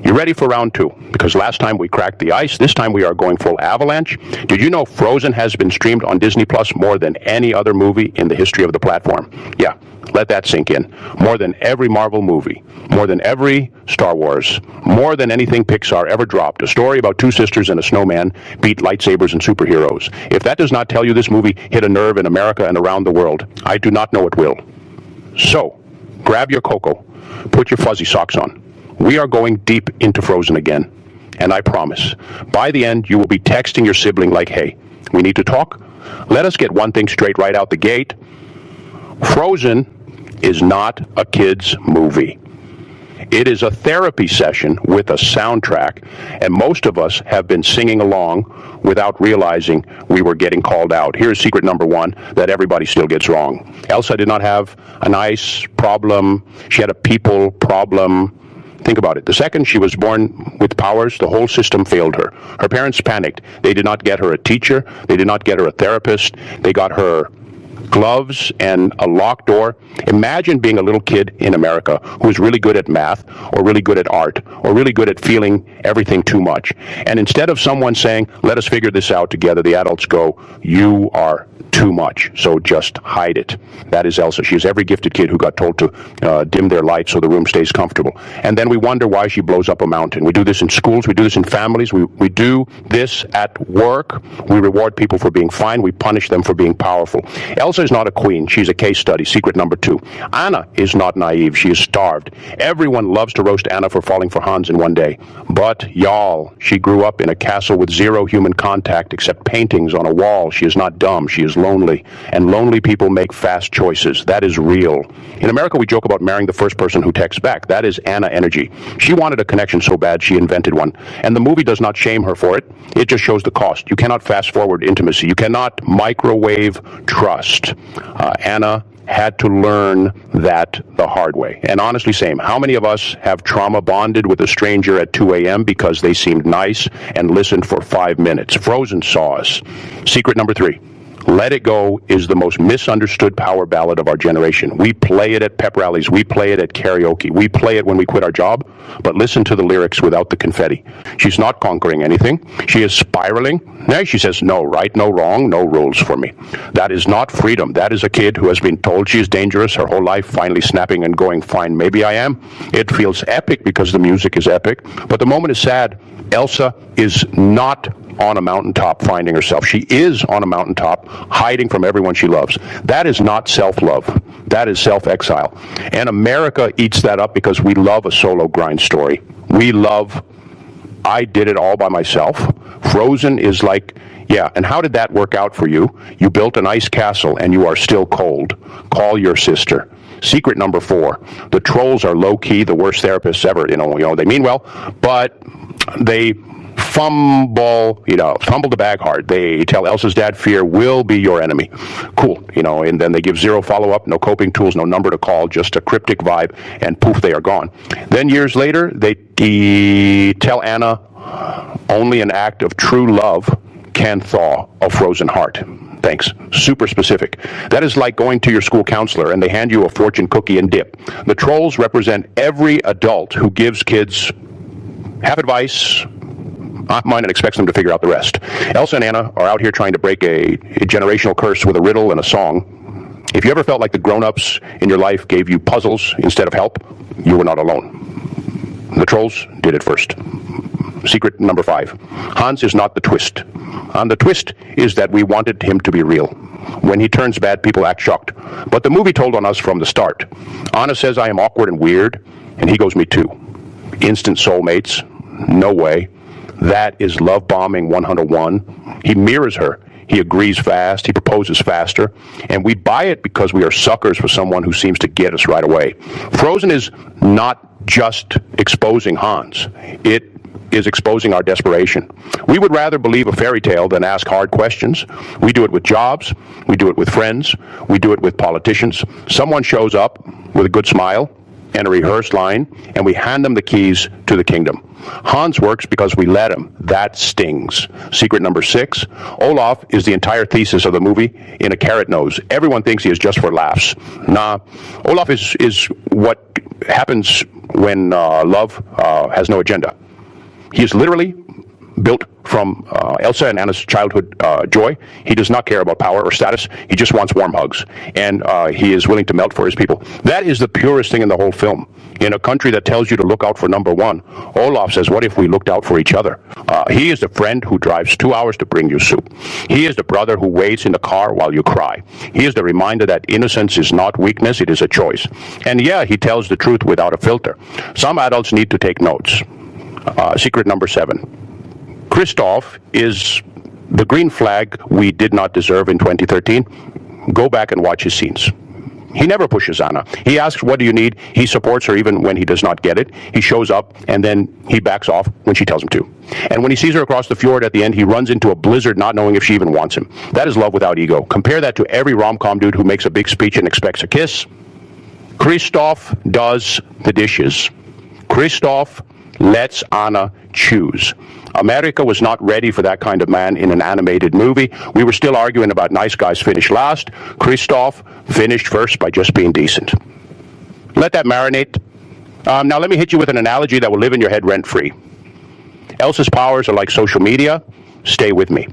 You ready for round two? Because last time we cracked the ice, this time we are going full avalanche. Did you know Frozen has been streamed on Disney Plus more than any other movie in the history of the platform? Yeah, let that sink in. More than every Marvel movie, more than every Star Wars, more than anything Pixar ever dropped. A story about two sisters and a snowman beat lightsabers and superheroes. If that does not tell you this movie hit a nerve in America and around the world, I do not know what will. So, grab your cocoa, put your fuzzy socks on. We are going deep into Frozen again. And I promise, by the end, you will be texting your sibling like, hey, we need to talk. Let us get one thing straight right out the gate. Frozen is not a kid's movie. It is a therapy session with a soundtrack, and most of us have been singing along without realizing we were getting called out. Here's secret number one that everybody still gets wrong. Elsa did not have an ice problem. She had a people problem. Think about it. The second she was born with powers, the whole system failed her. Her parents panicked. They did not get her a teacher. They did not get her a therapist. They got her gloves and a locked door. Imagine being a little kid in America who's really good at math or really good at art or really good at feeling everything too much. And instead of someone saying, let us figure this out together, the adults go, you are too much, so just hide it. That is Elsa. She is every gifted kid who got told to dim their light so the room stays comfortable. And then we wonder why she blows up a mountain. We do this in schools. We do this in families. We do this at work. We reward people for being fine. We punish them for being powerful. Elsa is not a queen. She's a case study. Secret number two. Anna is not naive. She is starved. Everyone loves to roast Anna for falling for Hans in one day. But, y'all, she grew up in a castle with zero human contact except paintings on a wall. She is not dumb. She is lonely. And lonely people make fast choices. That is real. In America, we joke about marrying the first person who texts back. That is Anna energy. She wanted a connection so bad she invented one. And the movie does not shame her for it. It just shows the cost. You cannot fast forward intimacy. You cannot microwave trust. Anna had to learn that the hard way. And honestly, same. How many of us have trauma bonded with a stranger at 2 a.m. because they seemed nice and listened for 5 minutes? Frozen saw us. Secret number three. Let It Go is the most misunderstood power ballad of our generation. We play it at pep rallies. We play it at karaoke. We play it when we quit our job. But listen to the lyrics without the confetti. She's not conquering anything. She is spiraling. Now she says, no right, no wrong, no rules for me. That is not freedom. That is a kid who has been told she is dangerous her whole life, finally snapping and going, fine, maybe I am. It feels epic because the music is epic. But the moment is sad. Elsa is not on a mountaintop finding herself. She is on a mountaintop hiding from everyone she loves. That is not self-love. That is self-exile. And America eats that up because we love a solo grind story. We love, I did it all by myself. Frozen is like, yeah, and how did that work out for you? You built an ice castle and you are still cold. Call your sister. Secret number four. The trolls are low-key the worst therapists ever. You know, they mean well, but they fumble the bag hard. They tell Elsa's dad fear will be your enemy. Cool, and then they give zero follow-up, no coping tools, no number to call, just a cryptic vibe, and poof, they are gone. Then years later, they tell Anna only an act of true love can thaw a frozen heart. Thanks. Super specific. That is like going to your school counselor and they hand you a fortune cookie and dip. The trolls represent every adult who gives kids half advice, mine, and expects them to figure out the rest. Elsa and Anna are out here trying to break a generational curse with a riddle and a song. If you ever felt like the grown-ups in your life gave you puzzles instead of help, you were not alone. The trolls did it first. Secret number five. Hans is not the twist. The twist is that we wanted him to be real. When he turns bad, people act shocked. But the movie told on us from the start. Anna says I am awkward and weird, and he goes, me too. Instant soulmates. No way. That is love bombing 101. He mirrors her. He agrees fast. He proposes faster. And we buy it because we are suckers for someone who seems to get us right away. Frozen is not just exposing Hans. It is exposing our desperation. We would rather believe a fairy tale than ask hard questions. We do it with jobs. We do it with friends. We do it with politicians. Someone shows up with a good smile. and a rehearsed line, and we hand them the keys to the kingdom. Hans works because we let him. That stings. Secret number 6, Olaf is the entire thesis of the movie in a carrot nose. Everyone thinks he is just for laughs. Nah, Olaf is what happens when love has no agenda. He is literally built from Elsa and Anna's childhood joy. He does not care about power or status. He just wants warm hugs. And he is willing to melt for his people. That is the purest thing in the whole film. In a country that tells you to look out for number one, Olaf says, what if we looked out for each other? He is the friend who drives 2 hours to bring you soup. He is the brother who waits in the car while you cry. He is the reminder that innocence is not weakness, it is a choice. And yeah, he tells the truth without a filter. Some adults need to take notes. Secret number 7. Kristoff is the green flag we did not deserve in 2013. Go back and watch his scenes. He never pushes Anna. He asks, what do you need? He supports her even when he does not get it. He shows up, and then he backs off when she tells him to. And when he sees her across the fjord at the end, he runs into a blizzard not knowing if she even wants him. That is love without ego. Compare that to every rom-com dude who makes a big speech and expects a kiss. Kristoff does the dishes. Kristoff lets Anna choose. America was not ready for that kind of man in an animated movie. We were still arguing about nice guys finish last. Kristoff finished first by just being decent. Let that marinate. Now let me hit you with an analogy that will live in your head rent-free. Elsa's powers are like social media. Stay with me.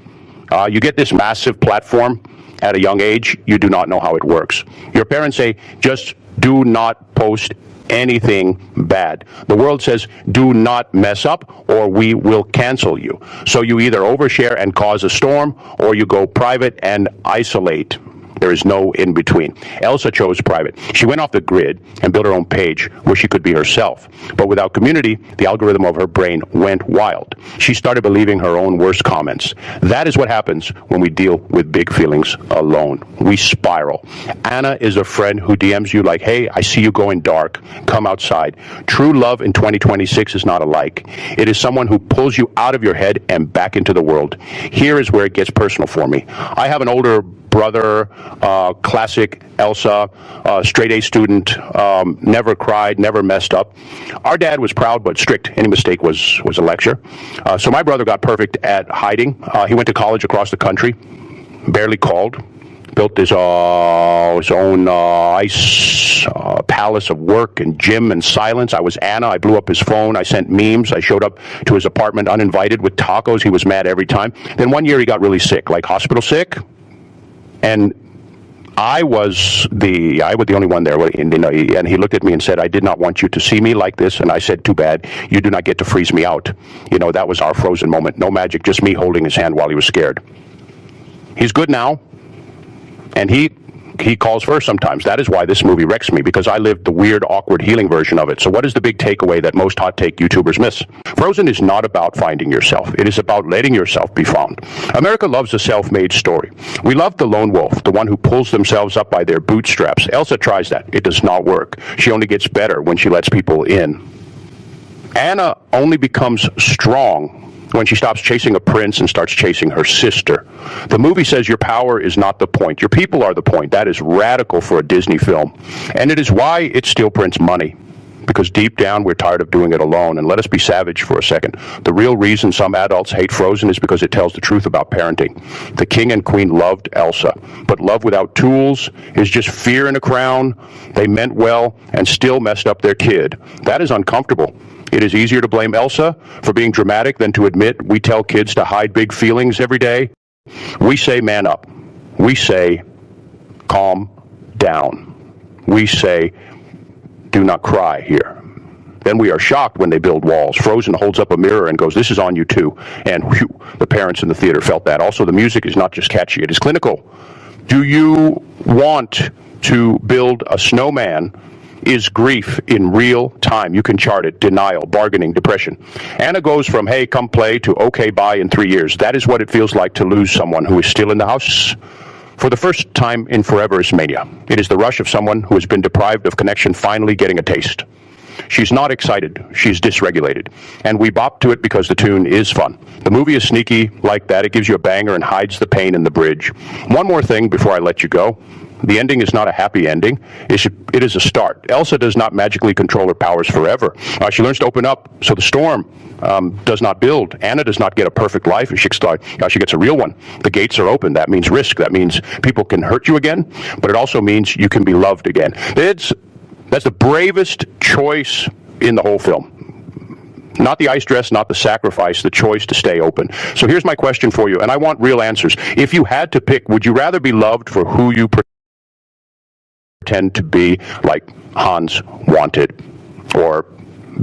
You get this massive platform at a young age. You do not know how it works. Your parents say, just do not post anything bad. The world says, do not mess up or we will cancel you. So you either overshare and cause a storm or you go private and isolate. There is no in between. Elsa chose private. She went off the grid and built her own page where she could be herself. But without community, the algorithm of her brain went wild. She started believing her own worst comments. That is what happens when we deal with big feelings alone. We spiral. Anna is a friend who DMs you like, hey, I see you going dark. Come outside. True love in 2026 is not a like. It is someone who pulls you out of your head and back into the world. Here is where it gets personal for me. I have an older brother, classic Elsa, straight A student, never cried, never messed up. Our dad was proud but strict. Any mistake was a lecture. So my brother got perfect at hiding. He went to college across the country, barely called, built his own ice palace of work and gym and silence. I was Anna. I blew up his phone. I sent memes. I showed up to his apartment uninvited with tacos. He was mad every time. Then one year he got really sick, like hospital sick. And I was the only one there, and he looked at me and said, I did not want you to see me like this, and I said, too bad, you do not get to freeze me out. You know, that was our frozen moment. No magic, just me holding his hand while he was scared. He's good now, and he calls first sometimes. That is why this movie wrecks me, because I lived the weird, awkward healing version of it. So what is the big takeaway that most hot take YouTubers miss? Frozen is not about finding yourself. It is about letting yourself be found. America loves a self-made story. We love the lone wolf, the one who pulls themselves up by their bootstraps. Elsa tries that. It does not work. She only gets better when she lets people in. Anna only becomes strong when she stops chasing a prince and starts chasing her sister. The movie says your power is not the point. Your people are the point. That is radical for a Disney film. And it is why it still prints money. Because deep down, we're tired of doing it alone. And let us be savage for a second. The real reason some adults hate Frozen is because it tells the truth about parenting. The king and queen loved Elsa. But love without tools is just fear in a crown. They meant well and still messed up their kid. That is uncomfortable. It is easier to blame Elsa for being dramatic than to admit we tell kids to hide big feelings every day. We say man up. We say calm down. We say do not cry here. Then we are shocked when they build walls. Frozen holds up a mirror and goes, this is on you too. And whew, the parents in the theater felt that. Also, the music is not just catchy, it is clinical. Do you want to build a snowman? Is grief in real time. You can chart it. Denial, bargaining, depression. Anna goes from, hey, come play, to okay, bye in 3 years. That is what it feels like to lose someone who is still in the house. For the first time in forever is mania. It is the rush of someone who has been deprived of connection finally getting a taste. She's not excited. She's dysregulated. And we bop to it because the tune is fun. The movie is sneaky like that. It gives you a banger and hides the pain in the bridge. One more thing before I let you go. The ending is not a happy ending. It is a start. Elsa does not magically control her powers forever. She learns to open up so the storm does not build. Anna does not get a perfect life. She gets a real one. The gates are open. That means risk. That means people can hurt you again, but it also means you can be loved again. That's the bravest choice in the whole film. Not the ice dress, not the sacrifice, the choice to stay open. So here's my question for you, and I want real answers. If you had to pick, would you rather be loved for who you pretend to be, like Hans wanted, or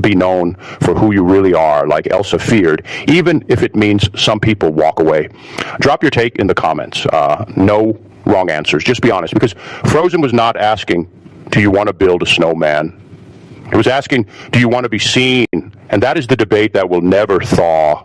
be known for who you really are, like Elsa feared, even if it means some people walk away? Drop your take in the comments. No wrong answers. Just be honest, because Frozen was not asking, do you want to build a snowman? It was asking, do you want to be seen? And that is the debate that will never thaw.